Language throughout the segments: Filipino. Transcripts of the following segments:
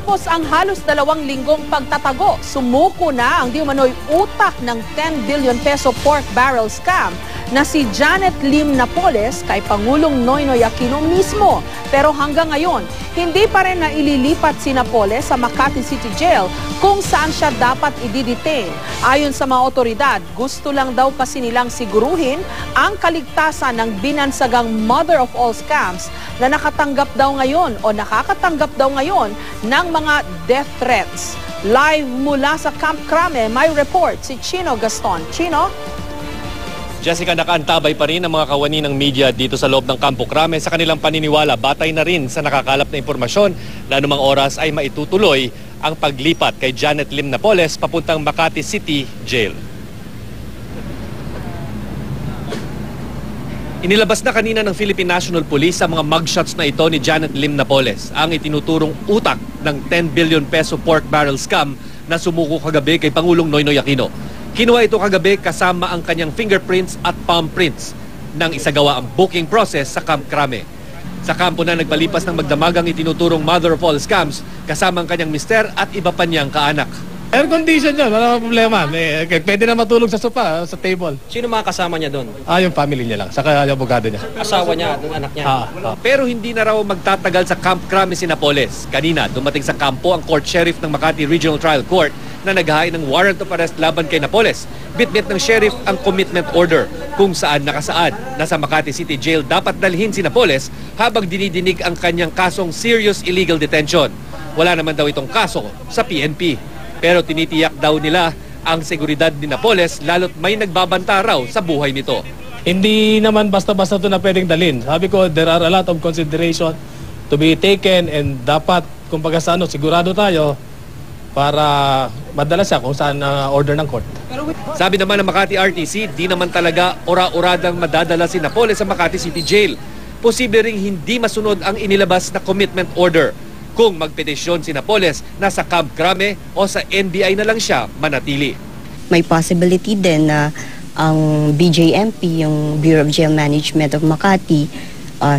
Matapos ang halos 2 linggong pagtatago, sumuko na ang di umano'y utak ng 10 billion peso pork barrel scam na si Janet Lim Napoles kay Pangulong Noynoy Aquino mismo. Pero hanggang ngayon, hindi pa rin naililipat si Napoles sa Makati City Jail kung saan siya dapat i-detain. Ayon sa mga otoridad, gusto lang daw kasi nilang siguruhin ang kaligtasan ng binansagang mother of all scams na nakakatanggap daw ngayon ng mga death threats. Live mula sa Camp Crame, may report si Chino Gaston. Chino? Jessica, nakaantabay pa rin ang mga kawani ng media dito sa loob ng Campo Crame sa kanilang paniniwala. Batay na rin sa nakakalap na impormasyon na anumang oras ay maitutuloy ang paglipat kay Janet Lim Napoles papuntang Makati City Jail. Inilabas na kanina ng Philippine National Police ang mga mugshots na ito ni Janet Lim Napoles, ang itinuturong utak ng 10 billion peso pork barrel scam na sumuko kagabi kay Pangulong Noynoy Aquino. Kinuha ito kagabi kasama ang kanyang fingerprints at palm prints nang isagawa ang booking process sa Camp Crame. Sa kampo na nagpalipas ng magdamagang itinuturong mother of all scams kasama ang kanyang mister at iba pa niyang kaanak. Air condition yun, wala problema. Pwede na matulog sa sofa, sa table. Sino mga kasama niya doon? Yung family niya lang, saka yung abogado niya. Asawa niya, anak niya? Pero hindi na raw magtatagal sa Camp Crame si Napoles. Kanina, dumating sa kampo ang court sheriff ng Makati Regional Trial Court na naghahain ng warrant of arrest laban kay Napoles. Bitbit ng sheriff ang commitment order kung saan nakasaad na sa Makati City Jail dapat dalhin si Napoles habang dinidinig ang kanyang kasong serious illegal detention. Wala naman daw itong kaso sa PNP. Pero tinitiyak daw nila ang seguridad ni Napoles lalo't may nagbabanta raw sa buhay nito. Hindi naman basta-basta ito na pwedeng dalhin. Sabi ko, there are a lot of consideration to be taken and dapat, kumbaga sa sigurado tayo para madala siya kung saan order ng court. Sabi naman ng Makati RTC, di naman talaga ora-oradang madadala si Napoles sa Makati City Jail. Posible ring hindi masunod ang inilabas na commitment order kung magpetisyon si Napoles na sa Camp Crame o sa NBI na lang siya manatili. May possibility din na ang BJMP, yung Bureau of Jail Management of Makati,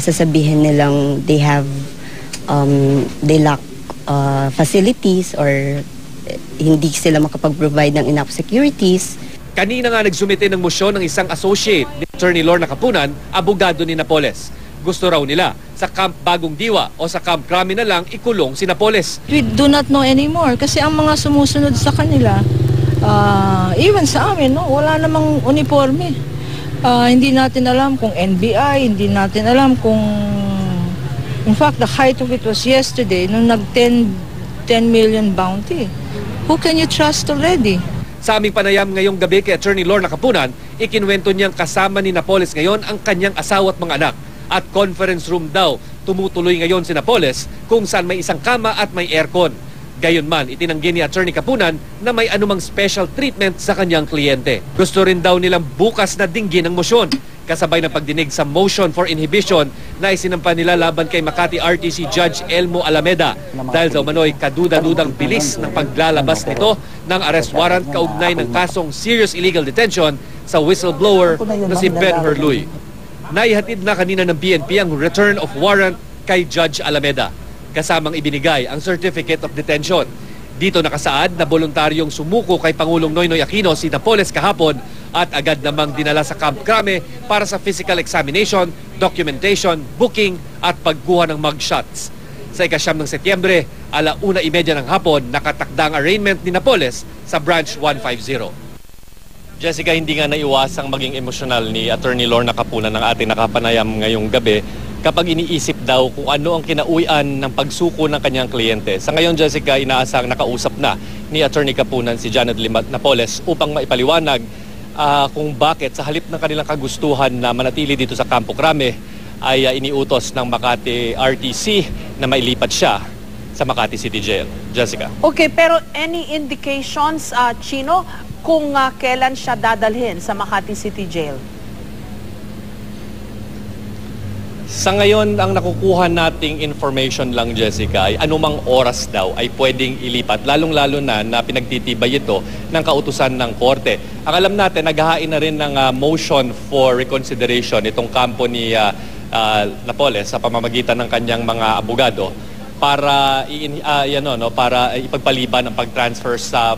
sasabihin nilang they lack facilities or hindi sila makapag-provide ng enough securities. Kanina nga nagsumite ng motion ng isang associate ni Attorney Lorna Capunan, abogado ni Napoles. Gusto raw nila sa Camp Bagong Diwa o sa Camp Crame na lang ikulong si Napoles. We do not know anymore kasi ang mga sumusunod sa kanila, even sa amin, wala namang uniforme. Hindi natin alam kung NBI, hindi natin alam kung... In fact, the height of it was yesterday nung nag-10 million bounty. Who can you trust already? Sa aming panayam ngayong gabi kay Attorney Lorna Capunan, ikinwento niyang kasama ni Napoles ngayon ang kanyang asawa at mga anak. At conference room daw, tumutuloy ngayon si Napoles kung saan may isang kama at may aircon. Gayunman, itinanggi ni Attorney Capunan na may anumang special treatment sa kanyang kliyente. Gusto rin daw nilang bukas na dinggin ang motion, kasabay ng pagdinig sa motion for inhibition na isinampa nila laban kay Makati RTC Judge Elmo Alameda dahil sa umano'y kaduda-dudang bilis ng paglalabas nito ng arrest warrant kaugnay ng kasong serious illegal detention sa whistleblower na si Ben Herluy. Naihatid na kanina ng PNP ang return of warrant kay Judge Alameda, kasamang ibinigay ang Certificate of Detention. Dito nakasaad na voluntaryong sumuko kay Pangulong Noynoy Aquino si Napoles kahapon at agad namang dinala sa Camp Crame para sa physical examination, documentation, booking at pagkuha ng mugshots. Sa ika-9 ng Setyembre, 1:30 ng hapon, nakatakda ang arraignment ni Napoles sa Branch 150. Jessica, hindi nga naiwasang maging emosyonal ni Attorney Lorna Capunan ng ating nakapanayam ngayong gabi kapag iniisip daw kung ano ang kinauian ng pagsuko ng kanyang kliyente. Sa ngayon, Jessica, inaasang nakausap na ni Attorney Capunan si Janet Lim Napoles upang maipaliwanag kung bakit sa halip ng kanilang kagustuhan na manatili dito sa Campo Crame ay iniutos ng Makati RTC na mailipat siya sa Makati City Jail. Jessica. Okay, pero any indications, Chino, kung kailan siya dadalhin sa Makati City Jail? Sa ngayon, ang nakukuha nating information lang, Jessica, ay anumang oras daw ay pwedeng ilipat, lalong-lalo na pinagtitibay ito ng kautusan ng korte. Ang alam natin, naghahain na rin ng motion for reconsideration itong kampo ni Napoles sa pamamagitan ng kanyang mga abogado para para ipagpaliban ang pag-transfer sa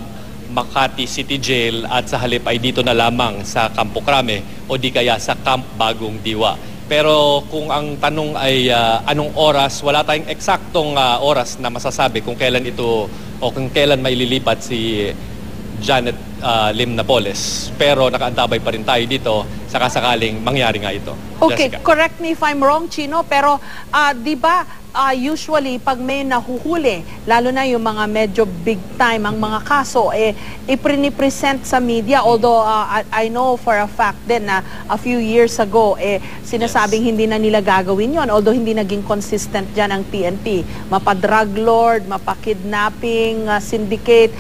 Makati City Jail at sa halip ay dito na lamang sa Campo Crame o di kaya sa Camp Bagong Diwa. Pero kung ang tanong ay anong oras, wala tayong eksaktong oras na masasabi kung kailan ito o kung kailan maililipat si Janet Lim Napoles. Pero nakaantabay pa rin tayo dito sakasakaling mangyari nga ito. Okay, Jessica. correct me if I'm wrong, Chino, pero di ba usually pag may nahuhuli, lalo na yung mga medyo big time, ang mga kaso, iprini-present sa media. Although I know for a fact din na a few years ago, sinasabing hindi na nila gagawin yon. Although hindi naging consistent dyan ang PNP. Mapa-drug lord, mapa-kidnapping, syndicate,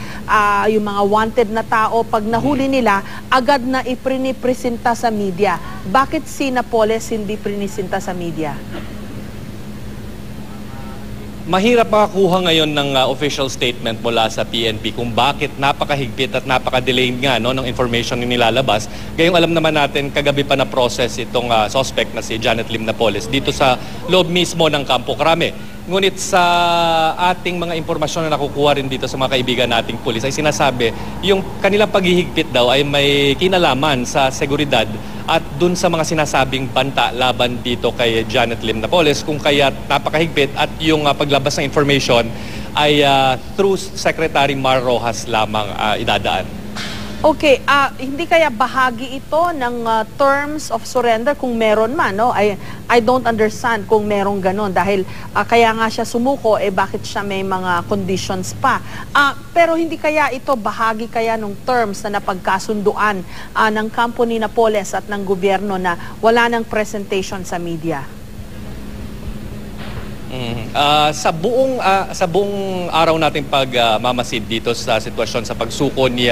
yung mga wanted na tao, pag nahuli nila, agad na iprini-presenta sa media. Bakit si Napoles hindi prinisinta sa media? Mahirap makakuha ngayon ng official statement mula sa PNP kung bakit napakahigpit at napaka-delayed nga ng information na nilalabas. Gayong alam naman natin, kagabi pa na process itong suspect na si Janet Lim Napoles dito sa loob mismo ng Campo Crame. Ngunit sa ating mga impormasyon na nakukuha rin dito sa mga kaibigan nating pulis ay sinasabi yung kanilang paghihigpit daw ay may kinalaman sa seguridad at dun sa mga sinasabing banta laban dito kay Janet Lim Napoles kung kaya napakahigpit at yung paglabas ng information ay through Secretary Mar Rojas lamang idadaan. Okay, hindi kaya bahagi ito ng terms of surrender kung meron man, no? I don't understand kung merong ganon dahil kaya nga siya sumuko, bakit siya may mga conditions pa. Pero hindi kaya ito bahagi kaya ng terms na napagkasunduan ng kampo ni Napoles at ng gobyerno na wala ng presentation sa media? Sa buong araw nating pagmamasid dito sa sitwasyon sa pagsuko ni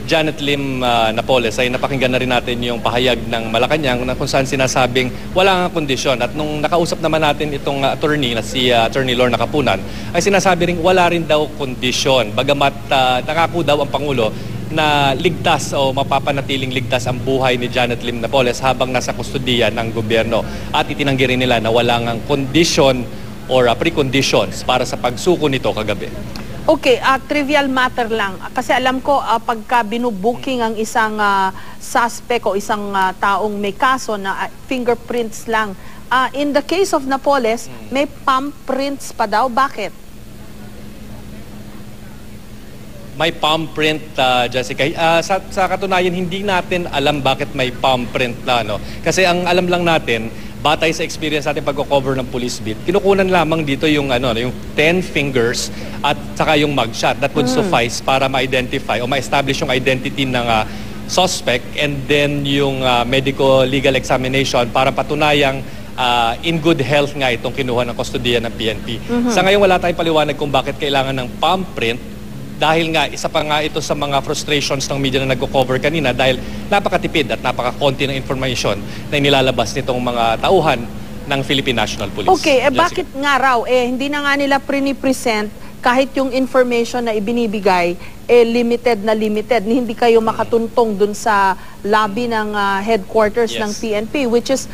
Janet Lim Napoles ay napakinggan na rin natin yung pahayag ng Malacanang na kung saan sinasabing wala nga kondisyon. At nung nakausap naman natin itong attorney na si Attorney Lorna Capunan ay sinasabi rin wala rin daw kondisyon. Bagamat nangako daw ang Pangulo na ligtas o mapapanatiling ligtas ang buhay ni Janet Lim Napoles habang nasa kustudiya ng gobyerno. At itinanggi rin nila na wala ngang kondisyon or preconditions para sa pagsuko nito kagabi. Okay, trivial matter lang. Kasi alam ko pagka binubuking ang isang suspect o isang taong may kaso na fingerprints lang. In the case of Napoles, may palm prints pa daw. Bakit? May palm print, Jessica. Sa katunayan, hindi natin alam bakit may palm print na. No? Kasi ang alam lang natin, batay sa experience natin pag-cover ng police beat, kinukunan lamang dito yung 10 fingers at saka yung mugshot. That would suffice para ma-identify o ma-establish yung identity ng suspect and then yung medico-legal examination para patunayang in good health nga itong kinuha ng kustodiya ng PNP. Sa ngayon wala tayong paliwanag kung bakit kailangan ng palm print dahil nga isa pa nga ito sa mga frustrations ng media na nagko-cover kanina dahil napakatipid at napakakonti ng information na inilalabas nitong mga tauhan ng Philippine National Police. Okay, bakit nga raw hindi na nga nila present kahit yung information na ibinibigay limited na limited. Hindi kayo makatuntong dun sa lobby ng headquarters ng PNP, which is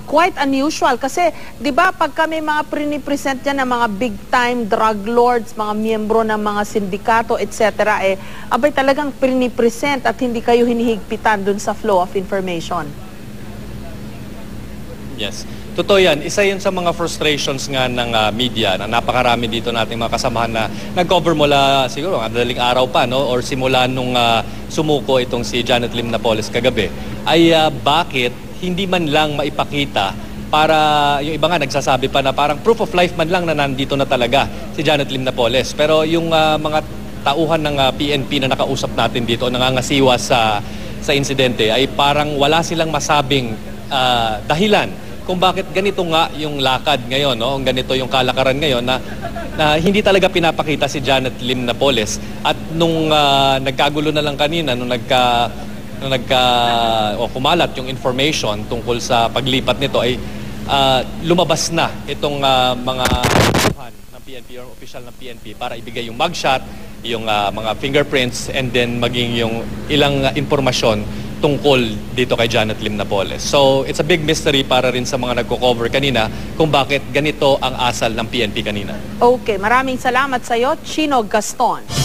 quite unusual. Kasi, di ba, pagka may mga present yan ng mga big-time drug lords, mga miyembro ng mga sindikato, etc., abay talagang present at hindi kayo hinihigpitan dun sa flow of information. Yes. Totoo yan. Isa yun sa mga frustrations nga ng media na napakarami dito nating mga kasamahan na nag-cover mula siguro madaling araw pa or simula nung sumuko itong si Janet Lim Napoles kagabi ay bakit hindi man lang maipakita para yung iba nga nagsasabi pa na parang proof of life man lang na nandito na talaga si Janet Lim Napoles. Pero yung mga tauhan ng PNP na nakausap natin dito nangangasiwa sa insidente ay parang wala silang masabing dahilan kung bakit ganito nga yung lakad ngayon, ganito yung kalakaran ngayon na hindi talaga pinapakita si Janet Lim Napoles. At nung nagkagulo na lang kanina, nung kumalat yung information tungkol sa paglipat nito ay lumabas na itong mga tauhan ng PNP or official ng PNP para ibigay yung mugshot, yung mga fingerprints and then maging yung ilang impormasyon tungkol dito kay Janet Lim Napoles. So, it's a big mystery para rin sa mga nagko-cover kanina kung bakit ganito ang asal ng PNP kanina. Okay, maraming salamat sa iyo, Chino Gaston.